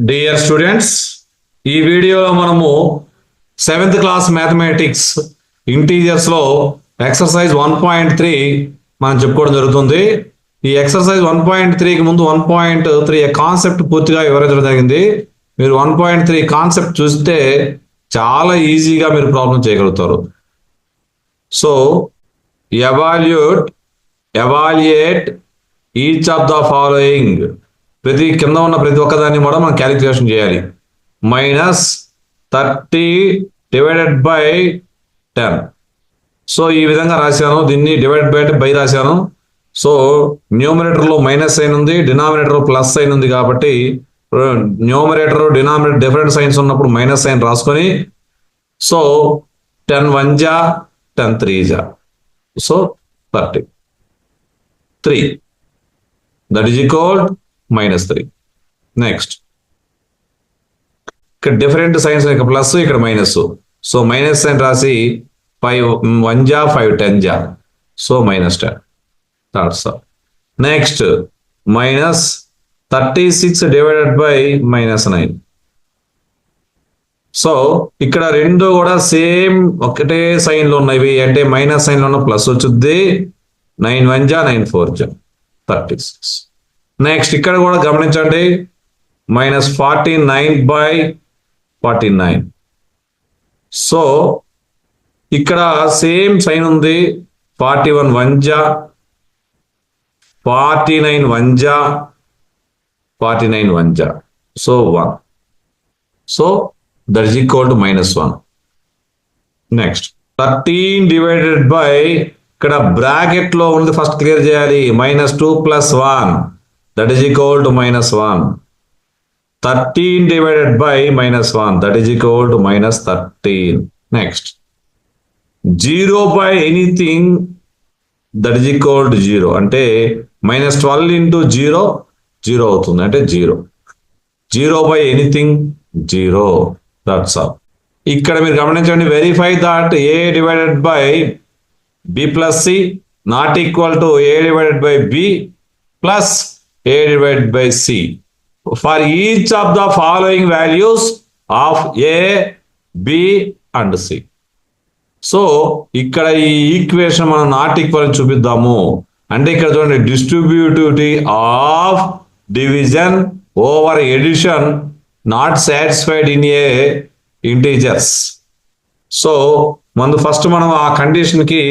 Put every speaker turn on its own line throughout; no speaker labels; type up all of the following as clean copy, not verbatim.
Dear students, ఈ వీడియోలో మనము 7th క్లాస్ మ్యాథమెటిక్స్ ఇంటీజర్స్ లో ఎక్సర్సైజ్ 1.3 మనం చెప్పుకోవడం జరుగుతుంది. ఈ ఎక్సర్సైజ్ 1.3కి ముందు 1.3 కాన్సెప్ట్ పూర్తిగా వివరించడం జరిగింది. మీరు 1.3 కాన్సెప్ట్ చూస్తే చాలా ఈజీగా మీరు ప్రాబ్లం చేయగలుగుతారు. So evaluate each of the following, కింద ఉన్న ప్రతి ఒక్కదాన్ని కూడా మనం క్యాలిక్యులేషన్ చేయాలి. -30 డివైడెడ్ బై 10. సో ఈ విధంగా రాశాను, దీన్ని డివైడ్ బై రాశాను. సో న్యూమరేటర్లో మైనస్ సైన్ ఉంది, డినామినేటర్ ప్లస్ సైన్ ఉంది. కాబట్టి న్యూమరేటర్ డినామినేటర్ డిఫరెంట్ సైన్స్ ఉన్నప్పుడు మైనస్ సైన్ రాసుకొని, సో 10 1 జా 10 3 జా, so 33, that is equal -3. Next ఇక్కడ డిఫరెంట్ సైన్స్, ఇక్కడ ప్లస్ ఇక్కడ మైనస్. సో మైనస్ సైన్ రాసి 5 1 జా 5 10 జా, so -10. Next -36 divided by -9. So ఇక్కడ రెండు కూడా సేమ్ ఒకటే సైన్ లో ఉన్నవి, అంటే మైనస్ సైన్ లో ఉన్న ప్లస్ వచ్చుద్ది. 9 1 జా 9 4 జా 36. నెక్స్ట్ ఇక్కడ కూడా గమనించండి, -49 బై 49. సో ఇక్కడ సేమ్ సైన్ ఉంది, 41 1 జా 49 1 జా 49 1 జా, so 1. So that is equal to -1. Next 13 divided by, ఇక్కడ బ్రాకెట్ లో ఉంది ఫస్ట్ క్లియర్ చేయాలి. -2 + 1, that is equal to -1. 13 divided by -1, that is equal to -13. Next 0 by anything, that is equal to 0. అంటే -12 into 0 0 అవుతుంది, అంటే 0. 0 బై ఎనీథింగ్ 0. That's all. ఇక్కడ మీరు గమనించండి, verify that a divided by b plus c not equal to a divided by b plus a divided by c for each of the following values of a, b and c. So ఇక్కడ ఈ equation మనం not equal అని చూపిద్దాము. అంటే ఇక్కడ చూడండి, distributivity of division over addition not satisfied in a integers. So first మనం ఆ condition కి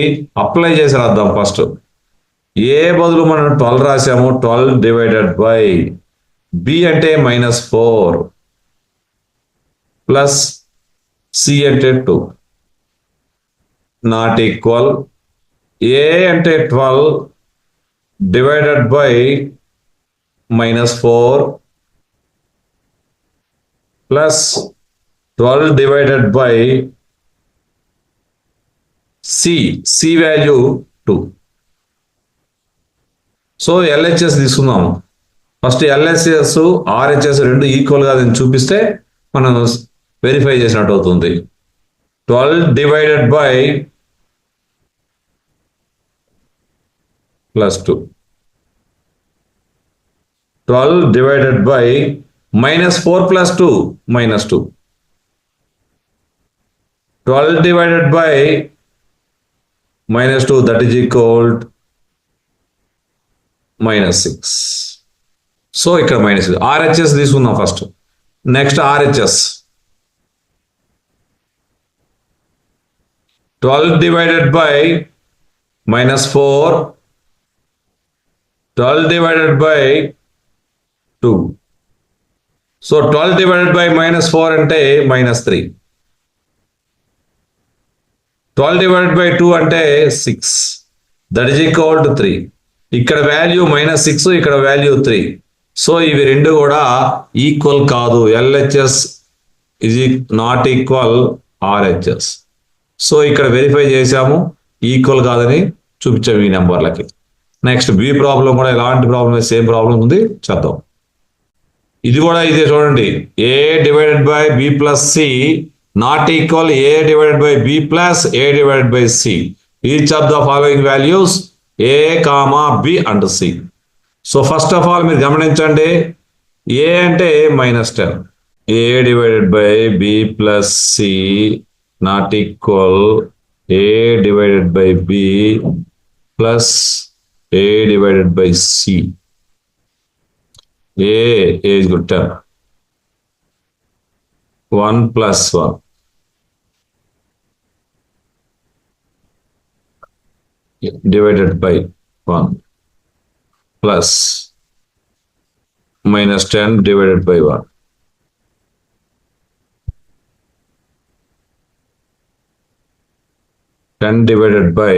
అప్లై చేసి రాద్దాం. ఫస్ట్ ఏ బదులు మనం 12 రాసాము, 12 డివైడెడ్ బై b అంటే -4 ప్లస్ c అంటే 2 నాట్ ఈక్వల్ a అంటే 12 divided by -4 plus 12 divided by c value 2. So LHS తీసుకుందాము. ఫస్ట్ LHS RHS రెండు ఈక్వల్ గా చూపిస్తే మనం వెరిఫై చేసినట్టు అవుతుంది. 12 divided by +2, 12 divided by -4 + 2 -2, 12 divided by -2, that is equal -6. So ఇక్కడ -6. RHS తీసుకుందాం first. Next RHS 12 divided by -4, 12 divided by 2. So 12 divided by -4 అంటే -3, 12 డివైడెడ్ బై 2 అంటే 6, దట్ ఈజ్ ఈక్వల్ టు 3. ఇక్కడ వాల్యూ -6, ఇక్కడ వాల్యూ 3. సో ఇవి రెండు కూడా ఈక్వల్ కాదు. LHS is not equal RHS. So ఇక్కడ వెరిఫై చేసాము, ఈక్వల్ కాదని చూపించాము ఈ నెంబర్లకి. నెక్స్ట్ బి ప్రాబ్లం కూడా ఎలాంటి ప్రాబ్లం, సేమ్ ప్రాబ్లం ఉంది, చేద్దాం. ఇది కూడా ఇదే చూడండి, a divided by b plus c not equal a divided by b plus a divided by c. Each of the following values a, b and c. So first of all మీరు గమనించండి, ఏ అంటే -10. A divided by B plus C not equal A divided by B plus A divided by C. A is good term. 1 plus 1. Divided by 1 plus -10 divided by 1. Ten divided by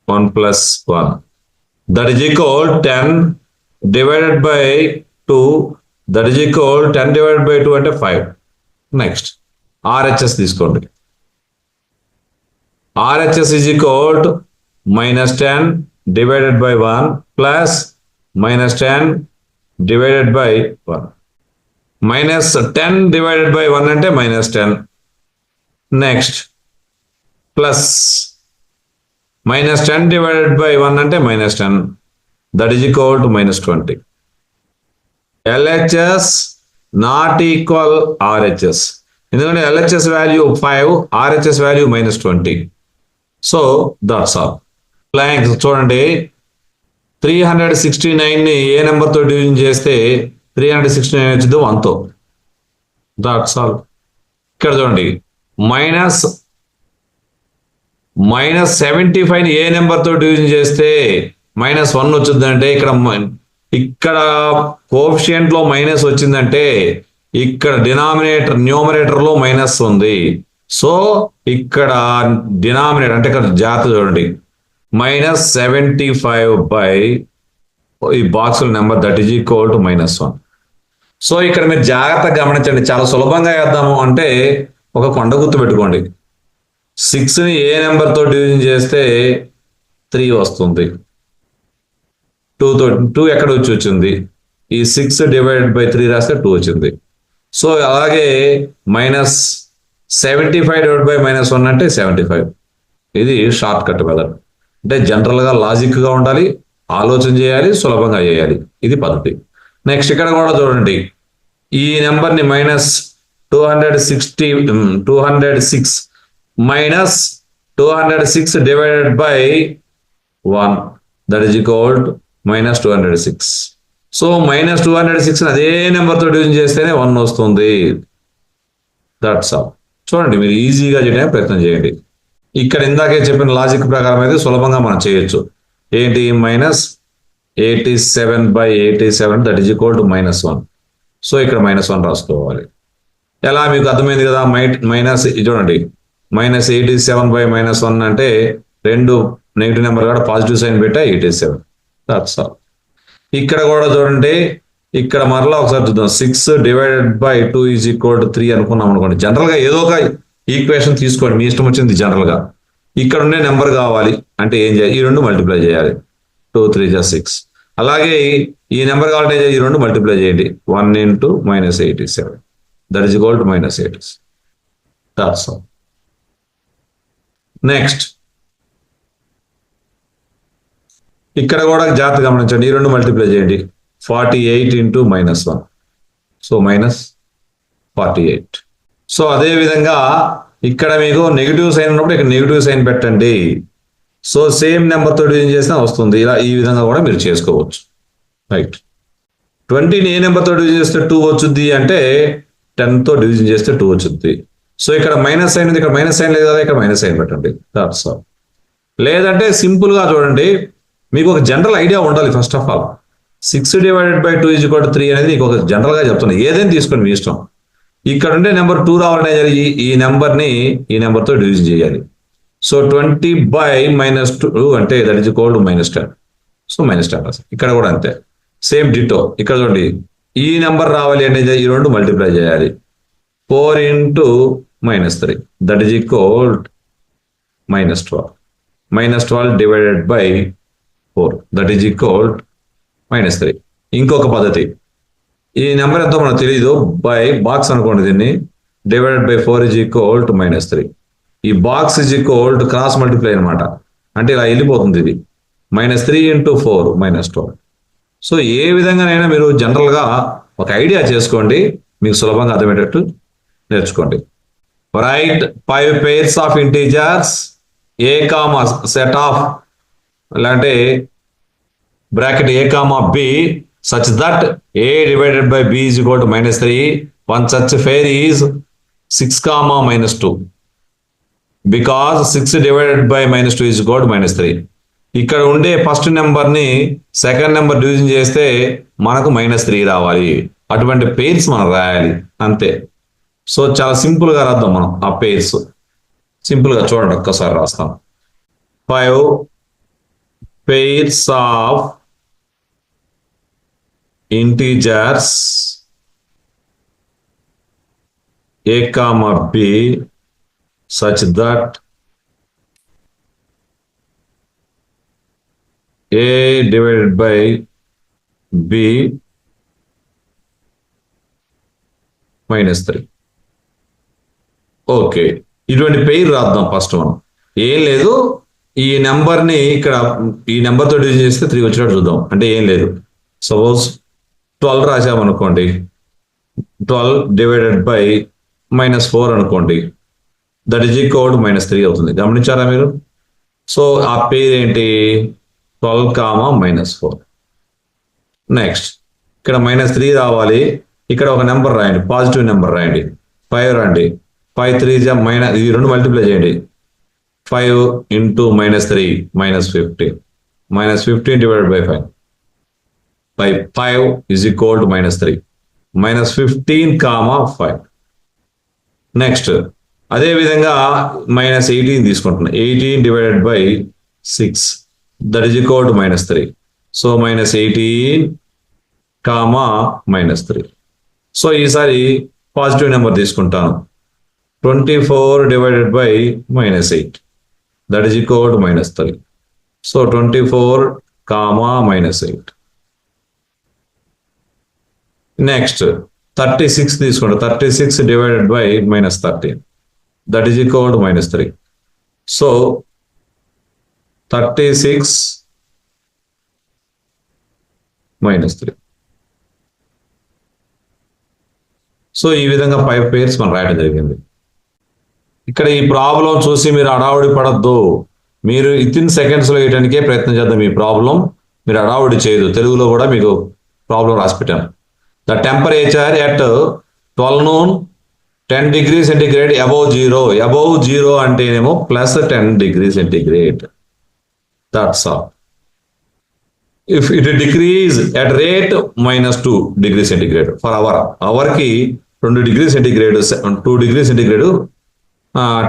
1 plus 1. That is equal 10 divided by 2. That is equal 10 divided by 2 అంటే 5. Next RHS తీసుకోండి. RHS is equal to -10 divided by 1 plus -10 divided by 1. -10 divided by 1 అంటే -10. Next plus -10 divided by 1 అంటే -10. That is equal to -20. LHS not equal RHS. ఎందుకంటే LHS value 5, RHS value -20. So that's all. Blank చూడండి, 369ని ఏ నెంబర్తో division చేస్తే 369 వచ్చింది 1తో. That's all. ఇక్కడ చూడండి, -75ని ఏ నెంబర్తో డివిజన్ చేస్తే -1 వచ్చిందంటే ఇక్కడ కోఎఫిషియంట్ లో మైనస్ వచ్చిందంటే ఇక్కడ న్యూమరేటర్ లో మైనస్ ఉంది. సో ఇక్కడ డినామినేటర్ అంటే ఇక్కడ జాగ్రత్త చూడండి, -75 బై ఈ box number that is equal to -1. So ఇక్కడ మీరు జాగ్రత్తగా గమనించండి, చాలా సులభంగా వేద్దాము అంటే ఒక కొండ గుర్తు పెట్టుకోండి. 6ని ఏ నెంబర్తో డివిజన్ చేస్తే 3 వస్తుంది. 2 ఎక్కడ వచ్చింది, ఈ 6 డివైడెడ్ బై 3 రాస్తే 2 వచ్చింది. సో అలాగే -75 డివైడ్ బై -1 అంటే 75. ఇది షార్ట్ కట్ మెథడ్. అంటే జనరల్గా లాజిక్గా ఉండాలి, ఆలోచన చేయాలి, సులభంగా చేయాలి. ఇది పద్ధతి. నెక్స్ట్ ఇక్కడ కూడా చూడండి, ఈ నెంబర్ని -206 divided by 1 that is equal to -206. So -206 అదే నెంబర్తో డివిజన్ చేస్తేనే 1 వస్తుంది. That's all. చూడండి, మీరు ఈజీగా చేయడానికి ప్రయత్నం చేయండి. ఇక్కడ ఇందాకే చెప్పిన లాజిక్ ప్రకారం అయితే సులభంగా మనం చేయొచ్చు. ఏంటి, -87 by 87 that is equal to -1. So ఇక్కడ -1 రాసుకోవాలి. ఎలా మీకు అర్థమైంది కదా. చూడండి, -87 బై -1 అంటే 2 నెగిటివ్ నెంబర్ కూడా పాజిటివ్ సైన్ పెట్టా 87. That's all. ఇక్కడ కూడా చూడండి, ఇక్కడ మరలా ఒకసారి చూద్దాం. 6 divided by 2 is equal to 3 అనుకున్నాం అనుకోండి. జనరల్గా ఏదో ఒక ఈక్వేషన్ తీసుకోండి, మీ ఇష్టం వచ్చింది. జనరల్గా ఇక్కడ ఉండే నెంబర్ కావాలి అంటే ఏం చేయాలి, ఈ 2 మల్టిప్లై చేయాలి. 2 3 = 6. అలాగే ఈ నెంబర్ కావాలంటే ఈ 2 మల్టిప్లై చేయండి. 1 into -87 that is equal to -87. That's all. Next ఇక్కడ కూడా జాగ్రత్త గమనించండి, ఈ 2 మల్టిప్లై చేయండి. 48 into -1. సో -48. సో అదే విధంగా ఇక్కడ మీకు నెగిటివ్ సైన్ ఉన్నప్పుడు ఇక్కడ నెగిటివ్ సైన్ పెట్టండి. సో సేమ్ నెంబర్తో డివిజన్ చేసినా వస్తుంది. ఇలా ఈ విధంగా కూడా మీరు చేసుకోవచ్చు. రైట్. 20ని ఏ నెంబర్తో డివిజన్ చేస్తే 2 వచ్చుద్ది అంటే 10తో డివిజన్ చేస్తే 2 వచ్చుద్ది. సో ఇక్కడ మైనస్ సైన్ ఉంది, ఇక్కడ మైనస్ సైన్ లేదు కదా, ఇక్కడ మైనస్ సైన్ పెట్టండి. That's all. లేదంటే సింపుల్గా చూడండి, మీకు ఒక జనరల్ ఐడియా ఉండాలి. First of all 6 divided by 2 is equal to 3 అనేది మీకు ఒక జనరల్గా చెప్తున్నా. ఏదైనా తీసుకోండి, మీ ఇష్టం. ఇక్కడ ఉండే నెంబర్ 2 రావాలంటే ఈ నెంబర్ని ఈ నెంబర్తో డివిజన్ చేయాలి. సో 20 బై -2 అంటే that is equal to -10. So -10. ఇక్కడ కూడా అంతే, సేమ్ డిటో. ఇక్కడ చూడండి, ఈ నెంబర్ రావాలి అంటే ఈ 2 మల్టిప్లై చేయాలి. 4 into -3 that is equal -12. -12 divided by 4 that is equal -3. ఇంకొక పద్ధతి, ఈ నెంబర్ ఎంతో మనకు తెలియదు, బై బాక్స్ అనుకోండి, దీన్ని divided by 4 is equal to -3. ఈ box is equal to cross multiply అనమాట. అంటే ఇలా వెళ్ళిపోతుంది. ఇది -3 into 4 -12. సో ఏ విధంగానైనా మీరు జనరల్గా ఒక ఐడియా చేసుకోండి, మీకు సులభంగా అర్థమయ్యేటట్టు నేర్చుకోండి. Right 5 pairs of integers a comma set of అంటే bracket a comma b such that a divided by b is equal to -3. One such pair is 6 comma -2 because 6 divided by -2 is equal to -3. ఇక్కడ ఉండే first number ని second number division చేస్తే మనకు -3 రావాలి. అటువంటి pairs మనం రాయాలి అంతే. సో చాలా సింపుల్ గా రాద్దాం మనం ఆ పేర్స్. సింపుల్ గా చూడండి, ఒక్కసారి రాస్తాం. 5 pairs of integers a comma b such that a divided by b -3. Okay, ఇటువంటి పెయిర్ రాద్దాం ఫస్ట్ మనం. ఏం లేదు, ఈ నెంబర్ ని ఇక్కడ ఈ నెంబర్ తో డివిజన్ చేస్తే 3 వచ్చినట్టు చూద్దాం. అంటే ఏం లేదు, సపోజ్ 12 రాసామనుకోండి, 12 డివైడెడ్ బై -4 అనుకోండి, దట్ ఈజ్ ఈక్వల్ -3 అవుతుంది. గమనించారా మీరు? సో ఆ పేరు ఏంటి? 12 కామా -4. నెక్స్ట్ ఇక్కడ -3 రావాలి. ఇక్కడ ఒక నెంబర్ రాయండి, పాజిటివ్ నెంబర్ రాయండి, 5 రండి. 5 3 ఇది 2 మల్టిప్లై చేయండి. 5 into -3 -15. -15 divided by 5. By 5 is equal to -3. -15 comma 5. Next అదే విధంగా -18 తీసుకుంటున్నాం. 18 divided by 6 that is equal to -3. So -18 comma -3. So ఈసారి పాజిటివ్ నెంబర్ తీసుకుంటాను. 24 divided by -8 that is equal to -3. So 24 comma -8. Next 36 తీసుకుంటా. 36 divided by -13 that is equal to -3. So 36 -3. So ఈ విధంగా 5 pairs మనం రాయడం జరిగింది. ఇక్కడ ఈ ప్రాబ్లం చూసి మీరు అడావుడి పడద్దు. మీరు వితిన్ సెకండ్స్ లో వేయడానికే ప్రయత్నం చేద్దాం. ఈ ప్రాబ్లం మీరు అడావుడి చేయదు. తెలుగులో కూడా మీకు ప్రాబ్లం రాసి పెట్టాను. The temperature at 12 noon 10 degrees centigrade above 0. Above 0 అంటేనేమో +10 degrees centigrade. That's all. If it decrease at rate -2 degrees centigrade for hour. Hour కి 2 degrees centigrade 2 degrees centigrade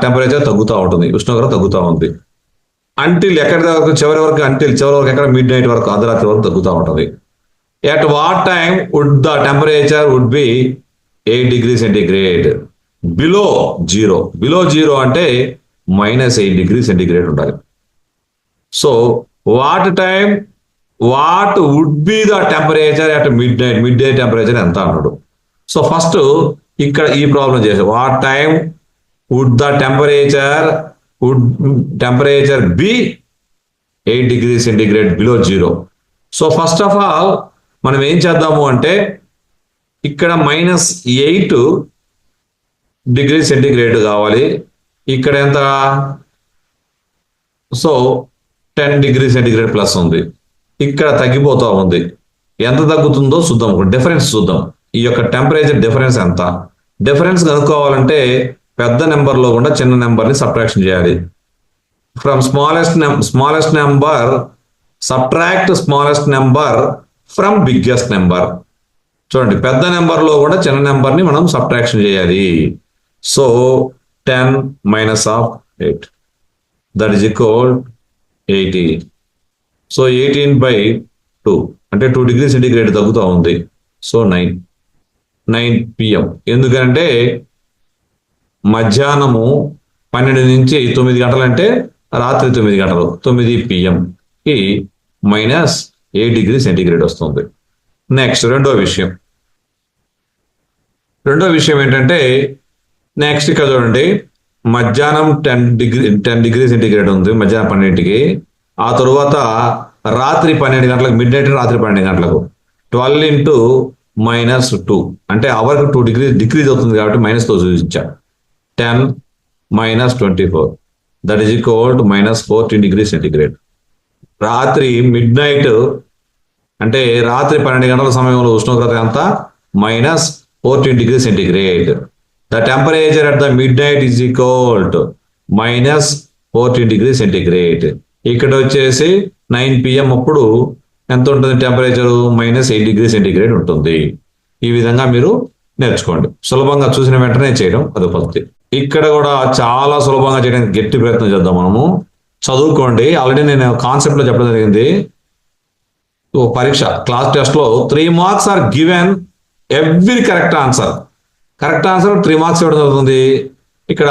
temperature తగ్గుతూ ఉంటుంది, ఉష్ణోగ్రత తగ్గుతూ ఉంది. అంటిల్ ఎక్కడి వరకు? చివరి వరకు ఎక్కడ మిడ్ నైట్ వరకు, అర్ధరాత్రి వరకు తగ్గుతూ ఉంటుంది. At what time would the temperature would be 8 degrees centigrade? Below 0. Below 0 అంటే -8 degrees centigrade ఉండాలి. So what would be the temperature at midnight? Midday temperature ఎంత అన్నాడు. సో ఫస్ట్ ఇక్కడ ఈ ప్రాబ్లం చేసాం. What time would the temperature be 8 degrees centigrade below 0? So first of all మనం ఏం చేద్దాము అంటే ఇక్కడ -8 degrees centigrade కావాలి. ఇక్కడ ఎంత? సో 10 degrees centigrade ప్లస్ ఉంది. ఇక్కడ తగ్గిపోతూ ఉంది. ఎంత తగ్గుతుందో చూద్దాం, డిఫరెన్స్ చూద్దాం. ఈ యొక్క టెంపరేచర్ డిఫరెన్స్ ఎంత? డిఫరెన్స్ కనుక్కోవాలంటే పెద్ద నెంబర్లో కూడా చిన్న నెంబర్ని సబ్ట్రాక్షన్ చేయాలి. From smallest number subtract smallest number from biggest number. చూడండి, పెద్ద నెంబర్లో కూడా చిన్న నెంబర్ని మనం సబ్ట్రాక్షన్ చేయాలి. So 10 - 8 that is equal 18. So 18/2 అంటే 2 degrees centigrade తగ్గుతూ ఉంది. So 9 PM. ఎందుకంటే మధ్యాహ్నము 12 నుంచి 9 గంటలు అంటే రాత్రి 9 గంటలు, 9 PM కి -8 degrees centigrade వస్తుంది. నెక్స్ట్ రెండో విషయం ఏంటంటే నెక్స్ట్ ఇక్కడ చూడండి, మధ్యాహ్నం 10 degrees centigrade ఉంది మధ్యాహ్నం 12కి. ఆ తరువాత రాత్రి 12 గంటలకు, మిడ్ నైట్ రాత్రి 12 గంటలకు 12 ఇంటూ -2 అంటే అవర్కి 2 డిగ్రీ డిక్రీజ్ అవుతుంది కాబట్టి మైనస్తో చూపించా. 10 - 24 that is equal to -14 degree centigrade. రాత్రి మిడ్ నైట్ అంటే రాత్రి 12 గంటల సమయంలో ఉష్ణోగ్రత ఎంత? -14 degree centigrade. The temperature at the mid night is equal to -14 degree centigrade. ఇక్కడ వచ్చేసి 9 PM అప్పుడు ఎంత ఉంటుంది టెంపరేచర్? -8 డిగ్రీ సెంటిగ్రేడ్ ఉంటుంది. ఈ విధంగా మీరు నేర్చుకోండి. సులభంగా చూసిన వెంటనే చేయడం అదొక పద్ధతి. ఇక్కడ కూడా చాలా సులభంగా చేయడానికి గట్టి ప్రయత్నం చేద్దాం మనము. చదువుకోండి. ఆల్రెడీ నేను కాన్సెప్ట్ లో చెప్పడం జరిగింది. పరీక్ష క్లాస్ టెస్ట్ లో 3 marks are given every correct answer. Correct answer 3 marks ఇవ్వడం జరుగుతుంది. ఇక్కడ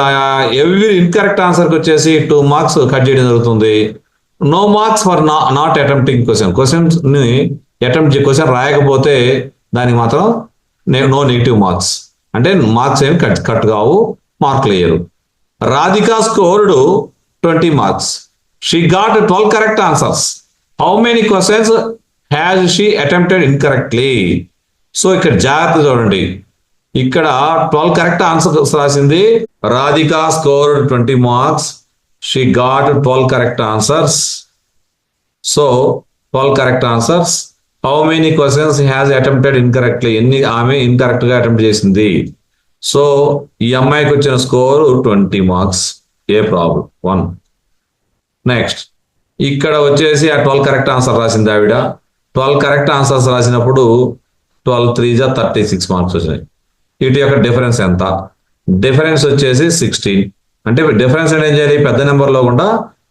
ఎవ్రీ ఇన్కరెక్ట్ ఆన్సర్కి వచ్చేసి 2 మార్క్స్ కట్ చేయడం జరుగుతుంది. No marks for not attempting questions ని క్వశ్చన్ రాయకపోతే దానికి మాత్రం నో నెగిటివ్ మార్క్స్, అంటే మార్క్స్ ఏమి కట్ కావు, మార్కులు వేయరు. Radhika scored 20 marks. She got 12 correct answers. How many questions has she attempted incorrectly? So ఇక్కడ జాగ్రత్త చూడండి. ఇక్కడ 12 కరెక్ట్ ఆన్సర్స్ రాసింది. Radhika scored 20 marks. She got 12 correct answers. So 12 correct answers. How many questions has attempted incorrectly? ఎన్ని ఆమె incorrect గా attempt చేసింది? So ఈ అమ్మాయికి వచ్చిన స్కోర్ 20 మార్క్స్. ఏ ప్రాబ్లం 1. నెక్స్ట్ ఇక్కడ వచ్చేసి ఆ 12 కరెక్ట్ ఆన్సర్ రాసింది ఆవిడ. 12 కరెక్ట్ ఆన్సర్స్ రాసినప్పుడు 12 3 36 మార్క్స్ వచ్చినాయి. వీటి యొక్క డిఫరెన్స్ ఎంత? డిఫరెన్స్ వచ్చేసి 16. అంటే డిఫరెన్స్ అంటే ఏం చేయాలి? పెద్ద నెంబర్లో కూడా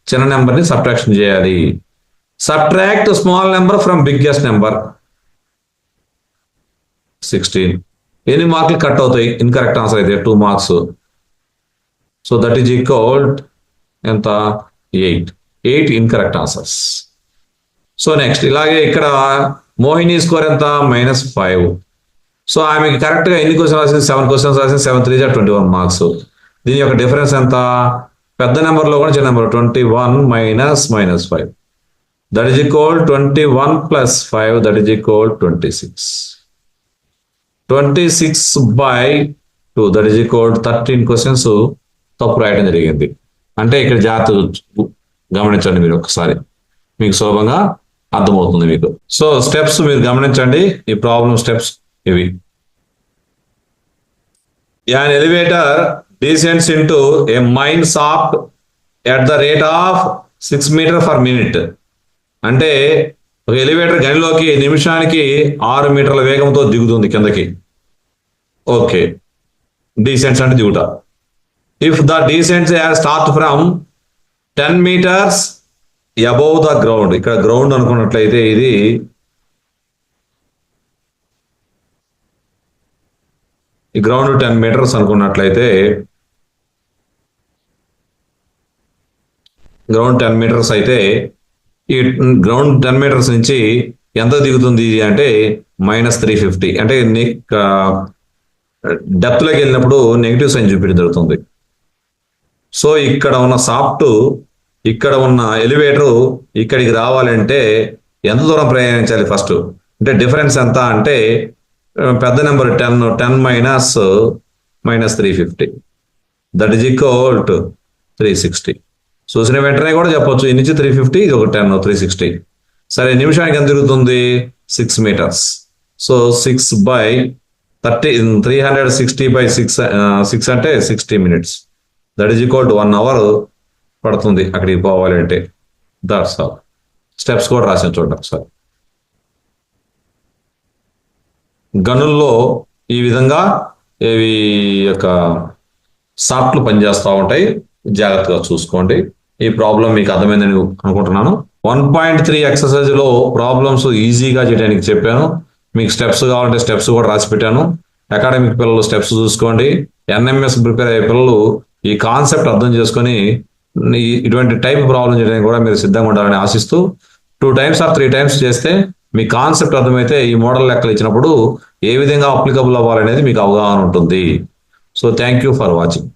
చిన్న నెంబర్ని సబ్ట్రాక్షన్ చేయాలి. Subtract small number from biggest number. 16. ఎన్ని మార్కులు కట్ అవుతాయి ఇన్కరెక్ట్ ఆన్సర్ అయితే? 2 marks. So that is equal ఎంత? 8 ఇన్కరెక్ట్ ఆన్సర్స్. సో నెక్స్ట్ ఇలాగే ఇక్కడ మోహిని స్కోర్ ఎంత? -5. సో ఆమెకి కరెక్ట్ గా ఎన్ని క్వశ్చన్ రాసింది? 7 క్వశ్చన్స్ రాసింది. 7 3 21 మార్క్స్. దీని యొక్క డిఫరెన్స్ ఎంత? పెద్ద నెంబర్లో కూడా చిన్న number 21 - -5 that is equal 21 + 5 that is equal 26. 26/2 that is equal 13 questions తప్పు రాయడం జరిగింది. అంటే ఇక్కడ జాగ్రత్త గమనించండి మీరు ఒకసారి, మీకు సులభంగా అర్థమవుతుంది మీకు. సో స్టెప్స్ మీరు గమనించండి. ఈ ప్రాబ్లం స్టెప్స్ ఇవి. An elevator descends into a mine shaft at the rate of 6 meters per minute. అంటే ఒక ఎలివేటర్ గనిలోకి నిమిషానికి 6 మీటర్ల వేగంతో దిగుతుంది కిందకి. ఓకే, డీసెంట్స్ అంటే దిగుట. If the descents start from 10 meters above the ground. ఇక్కడ గ్రౌండ్ అనుకున్నట్లయితే ఇది ఈ గ్రౌండ్ 10 meters అనుకున్నట్లయితే గ్రౌండ్ 10 meters అయితే ఈ గ్రౌండ్ 10 meters నుంచి ఎంత దిగుతుంది అంటే -350. అంటే డెప్త్ లోకి వెళ్ళినప్పుడు నెగిటివ్ సైన్ చూపించడం జరుగుతుంది. సో ఇక్కడ ఉన్న సాఫ్ట్, ఇక్కడ ఉన్న ఎలివేటర్ ఇక్కడికి రావాలంటే ఎంత దూరం ప్రయాణించాలి ఫస్ట్? అంటే డిఫరెన్స్ ఎంత అంటే పెద్ద number 10 - -350 that is equal to 360. చూసిన వెంటనే కూడా చెప్పొచ్చు ఈ నుంచి 350, ఇది ఒక 10 360. సరే, నిమిషానికి ఎంత తిరుగుతుంది? 6 meters. సో 360/6 అంటే 60 minutes. That is equal to 1 hour పడుతుంది అక్కడికి పోవాలంటే. That's all. స్టెప్స్ కూడా రాసాను చూడండి ఒకసారి. గనుల్లో ఈ విధంగా ఇవి యొక్క సాఫ్ట్లు పనిచేస్తూ ఉంటాయి. జాగ్రత్తగా చూసుకోండి. ఈ ప్రాబ్లం మీకు అర్థమైందని అనుకుంటున్నాను. 1.3 ఎక్సర్సైజ్ లో ప్రాబ్లమ్స్ ఈజీగా చేయడానికి చెప్పాను. మీకు స్టెప్స్ కావాలంటే స్టెప్స్ కూడా రాసి పెట్టాను. అకాడమిక్ పిల్లలు స్టెప్స్ చూసుకోండి. ఎన్ఎంఎస్ ప్రిపేర్ అయ్యే పిల్లలు ఈ కాన్సెప్ట్ అర్థం చేసుకొని ఇటువంటి టైప్ ప్రాబ్లం చేయడానికి కూడా మీరు సిద్ధంగా ఉండాలని ఆశిస్తూ 2 times or 3 times చేస్తే మీ కాన్సెప్ట్ అర్థమైతే ఈ మోడల్ లెక్కలు ఇచ్చినప్పుడు ఏ విధంగా అప్లికబుల్ అవ్వాలనేది మీకు అవగాహన ఉంటుంది. So thank you for watching.